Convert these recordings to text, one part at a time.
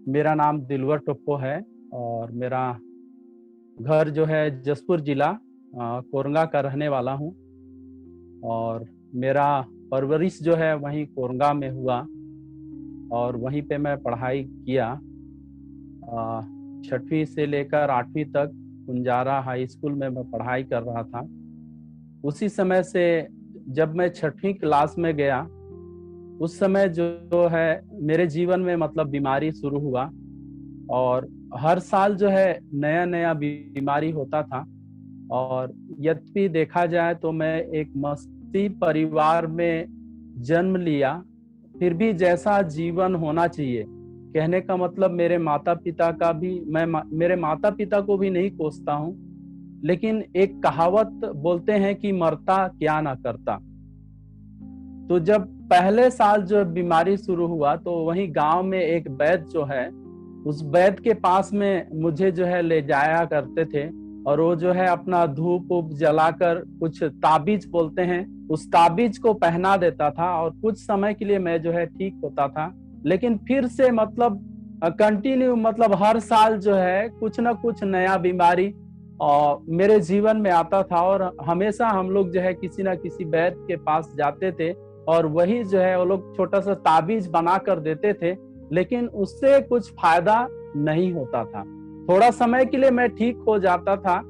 मेरा नाम दिलवर टोप्पो है और मेरा घर जो है जसपुर जिला कोरंगा का रहने वाला हूँ। और मेरा परवरिश जो है वहीं कोरंगा में हुआ और वहीं पे मैं पढ़ाई किया। 6वीं से लेकर 8वीं तक कुंजारा हाई स्कूल में मैं पढ़ाई कर रहा था। उसी समय से जब मैं 6वीं क्लास में गया उस समय जो है मेरे जीवन में मतलब बीमारी शुरू हुआ और हर साल जो है नया नया बीमारी होता था। और यद्यपि देखा जाए तो मैं एक मसीही परिवार में जन्म लिया, फिर भी जैसा जीवन होना चाहिए, कहने का मतलब मेरे माता पिता का भी मेरे माता पिता को भी नहीं कोसता हूँ, लेकिन एक कहावत बोलते हैं कि मरता क्या ना करता। तो जब पहले साल जो बीमारी शुरू हुआ तो वहीं गांव में एक वैद्य जो है उस वैद्य के पास में मुझे जो है ले जाया करते थे और वो जो है अपना धूप उप जलाकर कुछ ताबीज बोलते हैं उस ताबीज को पहना देता था और कुछ समय के लिए मैं जो है ठीक होता था। लेकिन फिर से मतलब कंटिन्यू मतलब हर साल जो है कुछ ना कुछ नया बीमारी और मेरे जीवन में आता था और हमेशा हम लोग जो है किसी ना किसी वैद्य के पास जाते थे और वही जो है वो लोग छोटा सा ताबीज बना कर देते थे, लेकिन उससे कुछ फायदा नहीं होता था। थोड़ा समय के लिए मैं ठीक हो जाता था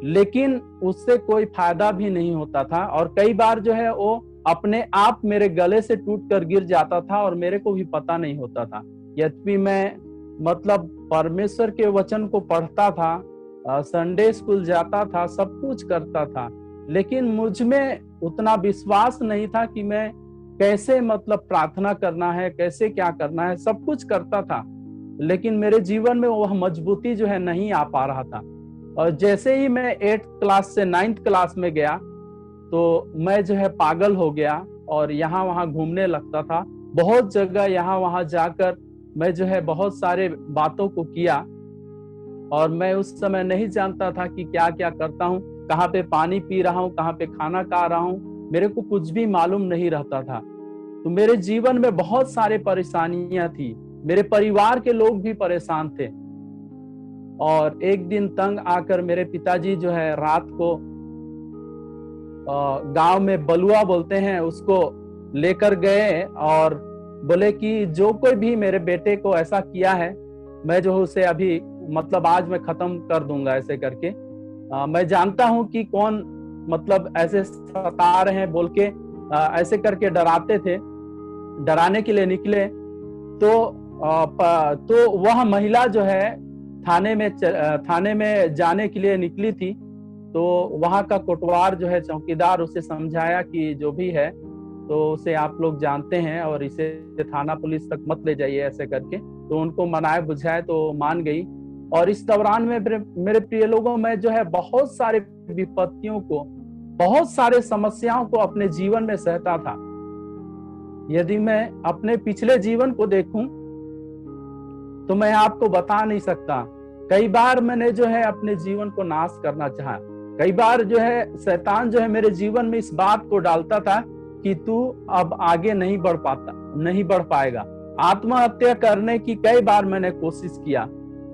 लेकिन उससे कोई फायदा भी नहीं होता था और कई बार जो है वो अपने आप मेरे गले से टूट कर गिर जाता था और मेरे को भी पता नहीं होता था। यद्यपि मैं मतलब परमेश्वर के वचन को पढ़ता था, संडे स्कूल जाता था, सब कुछ करता था, लेकिन मुझ में उतना विश्वास नहीं था कि मैं कैसे मतलब प्रार्थना करना है, कैसे क्या करना है, सब कुछ करता था लेकिन मेरे जीवन में वह मजबूती जो है नहीं आ पा रहा था। और जैसे ही मैं 8th क्लास से 9th क्लास में गया तो मैं जो है पागल हो गया और यहाँ वहाँ घूमने लगता था। बहुत जगह यहाँ वहाँ जाकर मैं जो है बहुत सारे बातों को किया और मैं उस समय नहीं जानता था कि क्या क्या करता हूँ, कहाँ पे पानी पी रहा हूँ, कहाँ पे खाना खा रहा हूँ, मेरे को कुछ भी मालूम नहीं रहता था। तो मेरे जीवन में बहुत सारे परेशानियां थी, मेरे परिवार के लोग भी परेशान थे। और एक दिन तंग आकर मेरे पिताजी जो है रात को गांव में बलुआ बोलते हैं उसको लेकर गए और बोले कि जो कोई भी मेरे बेटे को ऐसा किया है मैं जो उसे अभी मतलब आज मैं खत्म कर दूंगा, ऐसे करके मैं जानता हूं कि कौन मतलब ऐसे सता रहे हैं बोल के ऐसे करके डराते थे। डराने के लिए निकले तो वह महिला जो है थाने में जाने के लिए निकली थी। तो वहां का कोटवार जो है चौकीदार उसे समझाया कि जो भी है तो उसे आप लोग जानते हैं और इसे थाना पुलिस तक मत ले जाइए, ऐसे करके तो उनको मनाए बुझाए तो मान गई। और इस दौरान में मेरे प्रिय लोगों में जो है बहुत सारे विपत्तियों को, बहुत सारे समस्याओं को अपने जीवन में सहता था। यदि मैं अपने पिछले जीवन को देखूं तो मैं आपको बता नहीं सकता, कई बार मैंने जो है अपने जीवन को नाश करना चाहा। कई बार जो है शैतान जो है मेरे जीवन में इस बात को डालता था कि तू अब आगे नहीं बढ़ पाएगा। आत्महत्या करने की कई बार मैंने कोशिश किया।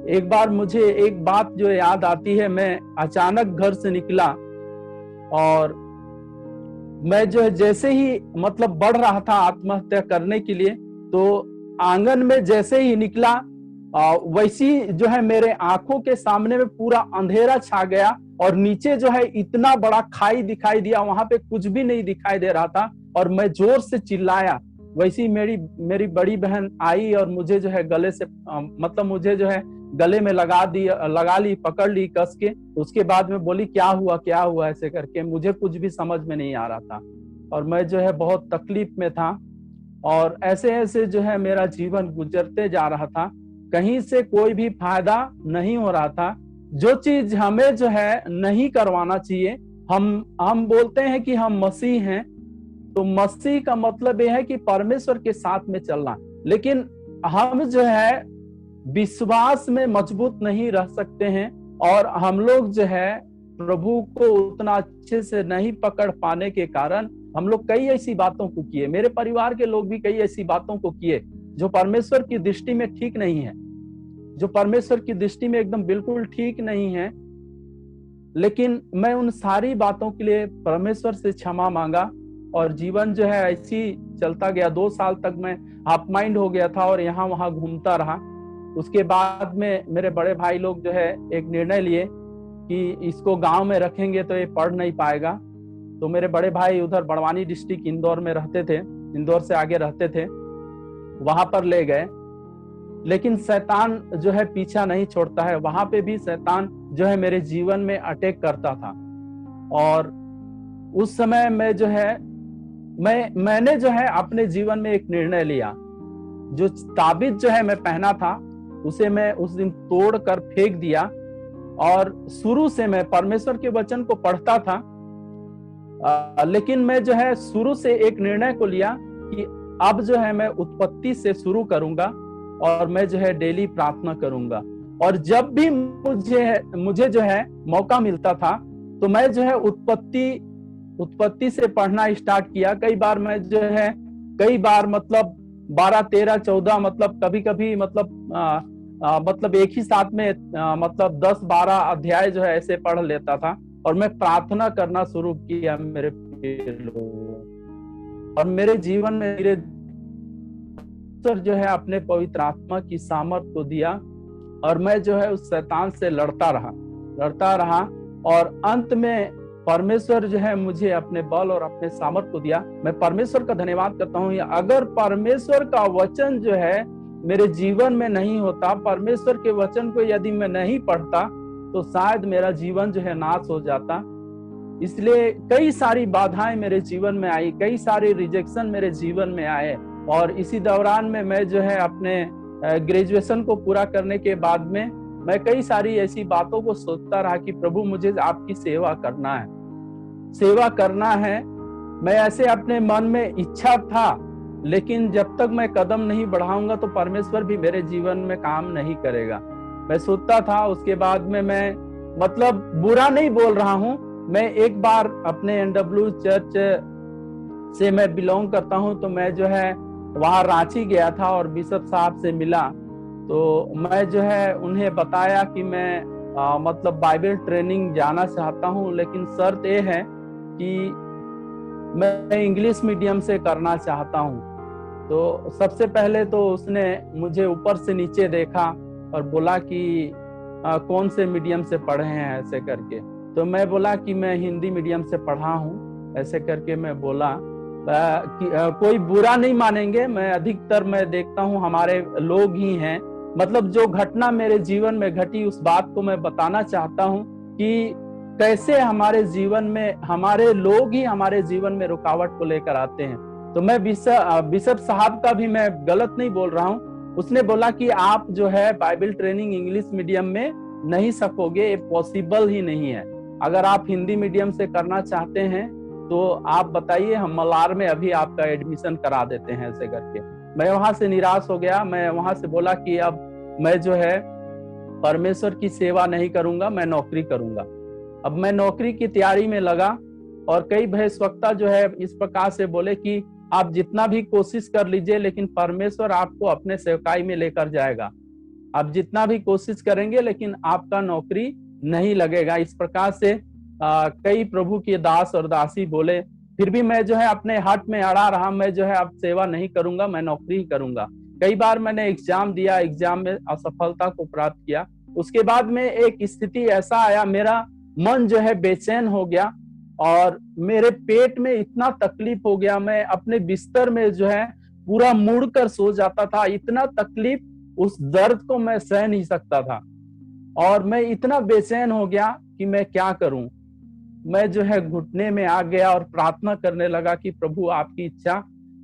एक बार मुझे एक बात जो याद आती है, मैं अचानक घर से निकला और मैं जो है जैसे ही मतलब बढ़ रहा था आत्महत्या करने के लिए, तो आंगन में जैसे ही निकला वैसी जो है मेरे आंखों के सामने में पूरा अंधेरा छा गया और नीचे जो है इतना बड़ा खाई दिखाई दिया, वहां पे कुछ भी नहीं दिखाई दे रहा था और मैं जोर से चिल्लाया। वैसी मेरी बड़ी बहन आई और मुझे जो है गले से मतलब मुझे जो है गले में लगा ली, पकड़ ली कस के। उसके बाद में बोली क्या हुआ ऐसे करके। मुझे कुछ भी समझ में नहीं आ रहा था और मैं जो है बहुत तकलीफ में था और ऐसे ऐसे जो है मेरा जीवन गुजरते जा रहा था। कहीं से कोई भी फायदा नहीं हो रहा था। जो चीज हमें जो है नहीं करवाना चाहिए, हम बोलते हैं कि हम मसीह हैं, तो मसीह का मतलब यह है कि परमेश्वर के साथ में चलना, लेकिन हम जो है विश्वास में मजबूत नहीं रह सकते हैं और हम लोग जो है प्रभु को उतना अच्छे से नहीं पकड़ पाने के कारण हम लोग कई ऐसी बातों को किए। मेरे परिवार के लोग भी कई ऐसी बातों को किए जो परमेश्वर की दृष्टि में ठीक नहीं है। जो परमेश्वर की दृष्टि में एकदम बिल्कुल ठीक नहीं है। लेकिन मैं उन सारी बातों के लिए परमेश्वर से क्षमा मांगा और जीवन जो है ऐसी चलता गया। 2 साल तक मैं हाफ माइंड हो गया था और यहाँ वहां घूमता रहा। उसके बाद में मेरे बड़े भाई लोग जो है एक निर्णय लिए कि इसको गांव में रखेंगे तो ये पढ़ नहीं पाएगा। तो मेरे बड़े भाई उधर बड़वानी डिस्ट्रिक्ट इंदौर में रहते थे, इंदौर से आगे रहते थे, वहां पर ले गए। लेकिन शैतान जो है पीछा नहीं छोड़ता है, वहां पे भी शैतान जो है मेरे जीवन में अटैक करता था। और उस समय में जो है मैंने जो है अपने जीवन में एक निर्णय लिया। जो ताबीज जो है मैं पहना था उसे मैं उस दिन तोड़ कर फेंक दिया। और शुरू से मैं परमेश्वर के वचन को पढ़ता था, लेकिन मैं जो है शुरू से एक निर्णय को लिया कि अब जो है मैं उत्पत्ति से शुरू करूंगा और मैं जो है डेली प्रार्थना करूंगा। और जब भी मुझे जो है मौका मिलता था तो मैं जो है उत्पत्ति से पढ़ना स्टार्ट किया। कई बार मैं जो है मतलब 12, 13, 14 मतलब कभी कभी मतलब एक ही साथ में मतलब 10, 12 अध्याय जो है ऐसे पढ़ लेता था। और मैं प्रार्थना करना शुरू किया मेरे लोगों, और मेरे जीवन में धीरे जो है अपने पवित्र आत्मा की सामर्थ को दिया। और मैं जो है उस शैतान से लड़ता रहा और अंत में परमेश्वर जो है मुझे अपने बल और अपने सामर्थ को दिया। मैं परमेश्वर का धन्यवाद करता हूँ। अगर परमेश्वर का वचन जो है मेरे जीवन में नहीं होता, परमेश्वर के वचन को यदि मैं नहीं पढ़ता तो शायद मेरा जीवन जो है नाश हो जाता। इसलिए कई सारी बाधाएं मेरे जीवन में आई, कई सारे रिजेक्शन मेरे जीवन में आए। और इसी दौरान में मैं जो है अपने ग्रेजुएशन को पूरा करने के बाद में मैं कई सारी ऐसी बातों को सोचता रहा कि प्रभु मुझे आपकी सेवा करना है। मैं ऐसे अपने मन में इच्छा था, लेकिन जब तक मैं कदम नहीं बढ़ाऊंगा तो परमेश्वर भी मेरे जीवन में काम नहीं करेगा, मैं सोचता था। उसके बाद में मैं मतलब बुरा नहीं बोल रहा हूं, मैं एक बार अपने NW चर्च से मैं बिलोंग करता हूं, तो मैं जो है वहां रांची गया था और बिशप साहब से मिला। तो मैं जो है उन्हें बताया कि मैं मतलब बाइबल ट्रेनिंग जाना चाहता हूं, लेकिन शर्त ये है कि मैं इंग्लिश मीडियम से करना चाहता हूं। तो सबसे पहले तो उसने मुझे ऊपर से नीचे देखा और बोला कि कौन से मीडियम से पढ़े हैं ऐसे करके। तो मैं बोला कि मैं हिंदी मीडियम से पढ़ा हूँ ऐसे करके मैं बोला। कि कोई बुरा नहीं मानेंगे, मैं अधिकतर मैं देखता हूँ हमारे लोग ही हैं, मतलब जो घटना मेरे जीवन में घटी उस बात को मैं बताना चाहता हूँ कि कैसे हमारे जीवन में हमारे लोग ही हमारे जीवन में रुकावट को लेकर आते हैं। तो मैं बिशप साहब का भी मैं गलत नहीं बोल रहा हूँ। उसने बोला कि आप जो है बाइबल ट्रेनिंग इंग्लिश मीडियम में नहीं सकोगे, ये पॉसिबल ही नहीं है। अगर आप हिंदी मीडियम से करना चाहते हैं तो आप बताइए, हम मलार में अभी आपका एडमिशन करा देते हैं ऐसे करके। मैं वहां से निराश हो गया। मैं वहां से बोला कि अब मैं जो है परमेश्वर की सेवा नहीं करूंगा, मैं नौकरी करूंगा। अब मैं नौकरी की तैयारी में लगा और कई भविष्यवक्ता जो है इस प्रकार से बोले कि आप जितना भी कोशिश कर लीजिए, लेकिन परमेश्वर आपको अपने सेवकाई में लेकर जाएगा। आप जितना भी कोशिश करेंगे लेकिन आपका नौकरी नहीं लगेगा। इस प्रकार से कई प्रभु के दास और दासी बोले। फिर भी मैं जो है अपने हट में अड़ा रहा, मैं जो है अब सेवा नहीं करूंगा, मैं नौकरी ही करूंगा। कई बार मैंने एग्जाम दिया, एग्जाम में असफलता को प्राप्त किया। उसके बाद में एक स्थिति ऐसा आया, मेरा मन जो है बेचैन हो गया और मेरे पेट में इतना तकलीफ हो गया, मैं अपने बिस्तर में जो है पूरा मुड़कर सो जाता था। इतना तकलीफ, उस दर्द को मैं सह नहीं सकता था और मैं इतना बेचैन हो गया कि मैं क्या करूं। मैं जो है घुटने में आ गया और प्रार्थना करने लगा कि प्रभु आपकी इच्छा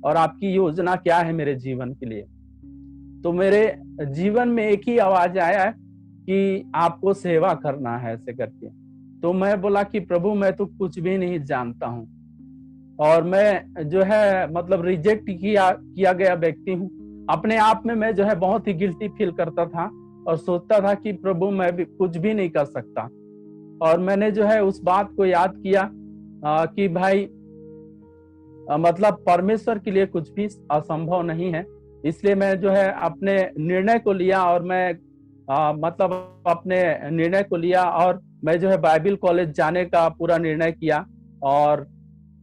और आपकी योजना क्या है मेरे जीवन के लिए। तो मेरे जीवन में एक ही आवाज आया कि आपको सेवा करना है ऐसे करके। तो मैं बोला कि प्रभु मैं तो कुछ भी नहीं जानता हूँ और मैं जो है मतलब रिजेक्ट किया गया व्यक्ति हूँ। अपने आप में मैं जो है बहुत ही गिल्टी फील करता था और सोचता था कि प्रभु मैं भी कुछ भी नहीं कर सकता। और मैंने जो है उस बात को याद किया कि भाई मतलब परमेश्वर के लिए कुछ भी असंभव नहीं है। इसलिए मैं जो है अपने निर्णय को लिया और मैं मतलब अपने निर्णय को लिया और मैं जो है बाइबल कॉलेज जाने का पूरा निर्णय किया। और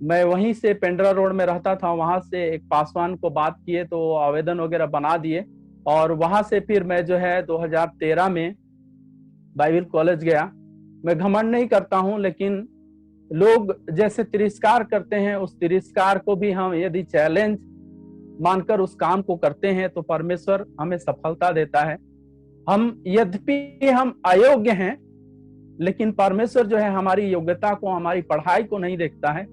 मैं वहीं से पेंड्रा रोड में रहता था, वहां से एक पासवान को बात किए तो वो आवेदन वगैरह बना दिए। और वहां से फिर मैं जो है 2013 में बाइबल कॉलेज गया। मैं घमंड नहीं करता हूं, लेकिन लोग जैसे तिरस्कार करते हैं, उस तिरस्कार को भी हम यदि चैलेंज मानकर उस काम को करते हैं तो परमेश्वर हमें सफलता देता है। हम यद्यपि हम अयोग्य हैं, लेकिन परमेश्वर जो है हमारी योग्यता को, हमारी पढ़ाई को नहीं देखता है,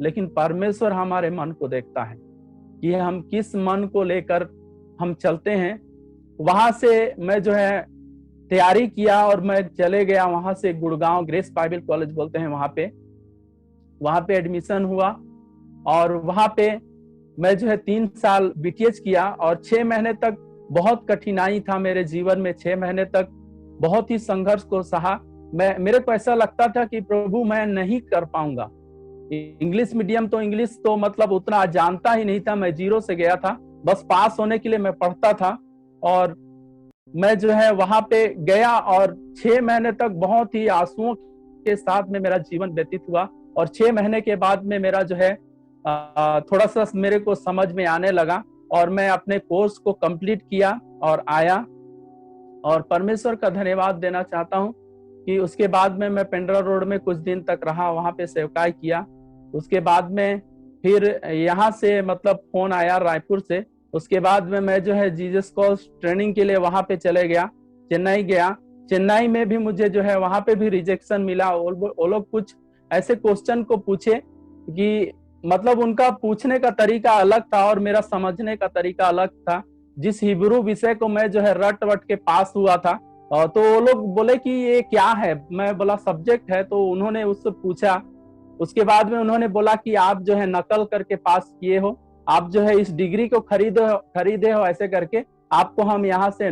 लेकिन परमेश्वर हमारे मन को देखता है कि हम किस मन को लेकर हम चलते हैं। वहां से मैं जो है तैयारी किया और मैं चले गया वहां से गुड़गांव, ग्रेस बाइबल कॉलेज बोलते हैं, वहां पे एडमिशन हुआ। और वहां पे मैं जो है 3 साल बीटीएच किया और 6 महीने तक बहुत कठिनाई था मेरे जीवन में। 6 महीने तक बहुत ही संघर्ष को सहा। मेरे को ऐसा लगता था कि प्रभु मैं नहीं कर पाऊंगा। इंग्लिश मीडियम तो इंग्लिश तो मतलब उतना जानता ही नहीं था, मैं जीरो से गया था, बस पास होने के लिए मैं पढ़ता था। और मैं जो है वहां पे गया और 6 महीने तक बहुत ही आंसुओं के साथ में मेरा जीवन व्यतीत हुआ। और 6 महीने के बाद में मेरा जो है थोड़ा सा मेरे को समझ में आने लगा और मैं अपने कोर्स को कंप्लीट किया और आया। और परमेश्वर का धन्यवाद देना चाहता हूं कि उसके बाद में मैं पेंड्रा रोड में कुछ दिन तक रहा, वहां पे सेवकाई किया। उसके बाद में फिर यहाँ से मतलब फोन आया रायपुर से। उसके बाद में मैं जो है जीसस कॉल्स ट्रेनिंग के लिए वहां पे चले गया, चेन्नई गया। चेन्नई में भी मुझे जो है वहां पे भी रिजेक्शन मिला। वो लोग कुछ ऐसे क्वेश्चन को पूछे कि मतलब उनका पूछने का तरीका अलग था और मेरा समझने का तरीका अलग था। जिस हिब्रू विषय को मैं जो है रट वट के पास हुआ था, तो वो लोग बोले कि ये क्या है, मैं बोला सब्जेक्ट है। तो उन्होंने उससे पूछा। उसके बाद में उन्होंने बोला कि आप जो है नकल करके पास किए हो, आप जो है इस डिग्री को खरीदे हो, ऐसे करके आपको हम यहाँ से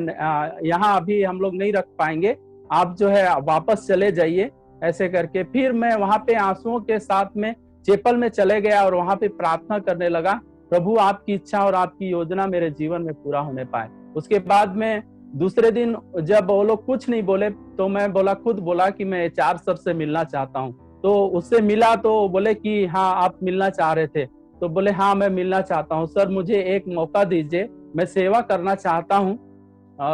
यहाँ अभी हम लोग नहीं रख पाएंगे, आप जो है वापस चले जाइए, ऐसे करके। फिर मैं वहां पे आंसुओं के साथ में चेपल में चले गया और वहां पे प्रार्थना करने लगा, प्रभु आपकी इच्छा और आपकी योजना मेरे जीवन में पूरा होने पाए। उसके बाद में दूसरे दिन जब वो लोग कुछ नहीं बोले तो मैं खुद बोला कि मैं एचआर सर से मिलना चाहता हूँ। तो उससे मिला तो बोले कि हाँ आप मिलना चाह रहे थे, तो बोले हाँ मैं मिलना चाहता हूँ सर, मुझे एक मौका दीजिए, मैं सेवा करना चाहता हूँ।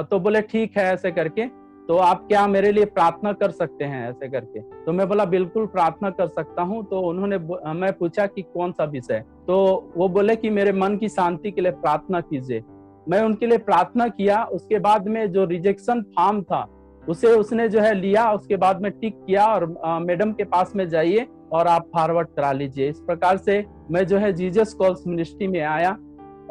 तो बोले ठीक है, ऐसे करके तो आप क्या मेरे लिए प्रार्थना कर सकते हैं, ऐसे करके। तो मैं बोला बिल्कुल प्रार्थना कर सकता हूँ। तो उन्होंने मैं पूछा कि कौन सा विषय, तो वो बोले कि मेरे मन की शांति के लिए प्रार्थना कीजिए। मैं उनके लिए प्रार्थना किया। उसके बाद में जो रिजेक्शन फॉर्म था उसे उसने जो है लिया, उसके बाद में टिक किया और मैडम के पास में जाइए और आप फॉरवर्ड करा लीजिए। इस प्रकार से मैं जो है जीसस कॉल्स मिनिस्ट्री में आया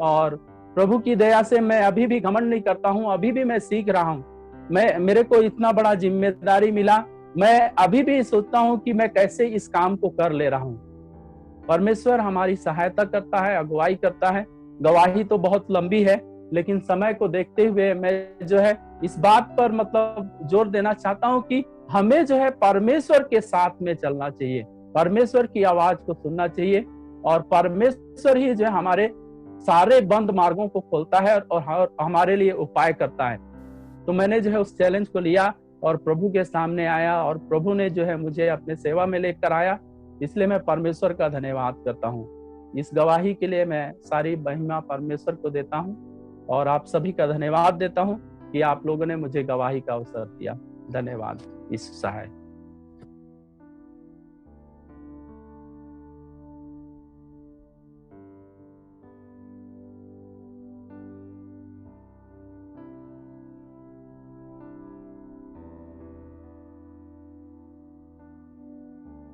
और प्रभु की दया से मैं अभी भी घमंड नहीं करता हूँ, अभी भी मैं सीख रहा हूँ। मेरे को इतना बड़ा जिम्मेदारी मिला, मैं अभी भी सोचता हूँ कि मैं कैसे इस काम को कर ले रहा हूँ। परमेश्वर हमारी सहायता करता है, अगुवाई करता है। गवाही तो बहुत लंबी है, लेकिन समय को देखते हुए मैं जो है इस बात पर मतलब जोर देना चाहता हूँ कि हमें जो है परमेश्वर के साथ में चलना चाहिए, परमेश्वर की आवाज को सुनना चाहिए और परमेश्वर ही जो है हमारे सारे बंद मार्गों को खोलता है और हमारे लिए उपाय करता है। तो मैंने जो है उस चैलेंज को लिया और प्रभु के सामने आया और प्रभु ने जो है मुझे अपने सेवा में लेकर आया। इसलिए मैं परमेश्वर का धन्यवाद करता हूँ। इस गवाही के लिए मैं सारी महिमा परमेश्वर को देता हूँ और आप सभी का धन्यवाद देता हूँ कि आप लोगों ने मुझे गवाही का अवसर दिया। धन्यवाद इस सहाय।